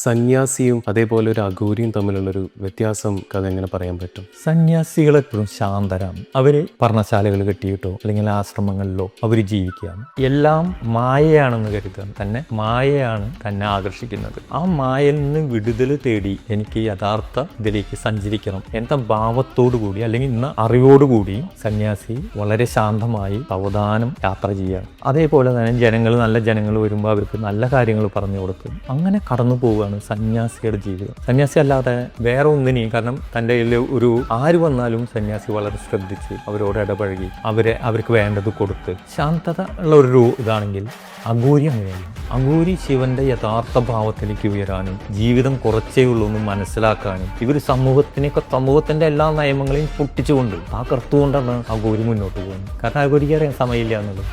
സന്യാസിയും അതേപോലെ ഒരു അഘോരിയും തമ്മിലുള്ളൊരു വ്യത്യാസം കഥ എങ്ങനെ പറയാൻ പറ്റും? സന്യാസികൾ എപ്പോഴും ശാന്തരാണ്. അവർ പർണശാലകൾ കെട്ടിയിട്ടോ അല്ലെങ്കിൽ ആശ്രമങ്ങളിലോ അവർ ജീവിക്കുകയാണ്. എല്ലാം മായയാണെന്ന് കരുതുകയാണ്. തന്നെ മായയാണ് തന്നെ ആകർഷിക്കുന്നത്. ആ മായയിൽ നിന്ന് വിടുതൽ തേടി എനിക്ക് യഥാർത്ഥ ഇതിലേക്ക് സഞ്ചരിക്കണം എന്ന ഭാവത്തോടു കൂടി അല്ലെങ്കിൽ ഇന്ന അറിവോടുകൂടി സന്യാസി വളരെ ശാന്തമായി സാവധാനം യാത്ര ചെയ്യുകയാണ്. അതേപോലെ തന്നെ നല്ല ജനങ്ങൾ വരുമ്പോൾ അവർക്ക് നല്ല കാര്യങ്ങൾ പറഞ്ഞു കൊടുക്കും. അങ്ങനെ കടന്നു പോവുകയാണ് സന്യാസിയുടെ ജീവിതം. സന്യാസി അല്ലാതെ വേറെ ഒന്നിനെയും, കാരണം തൻ്റെ കയ്യിൽ ആര് വന്നാലും സന്യാസി വളരെ ശ്രദ്ധിച്ച് അവരോട് ഇടപഴകി അവർക്ക് വേണ്ടത് കൊടുത്ത് ശാന്തത ഉള്ള ഒരു ഇതാണെങ്കിൽ അഘോരി അങ്ങനെയല്ല. അഘോരി ശിവന്റെ യഥാർത്ഥ ഭാവത്തിലേക്ക് ഉയരാനും ജീവിതം കുറച്ചേ ഉള്ളൂ എന്ന് മനസ്സിലാക്കാനും ഇവർ സമൂഹത്തിന്റെ എല്ലാ നിയമങ്ങളെയും പൊട്ടിച്ചുകൊണ്ട് കറുത്തുകൊണ്ടാണ് അഘോരി മുന്നോട്ട് പോകുന്നത്. കാരണം അഘോരിക്ക് അറിയാൻ സമയമില്ല എന്നുള്ളത്.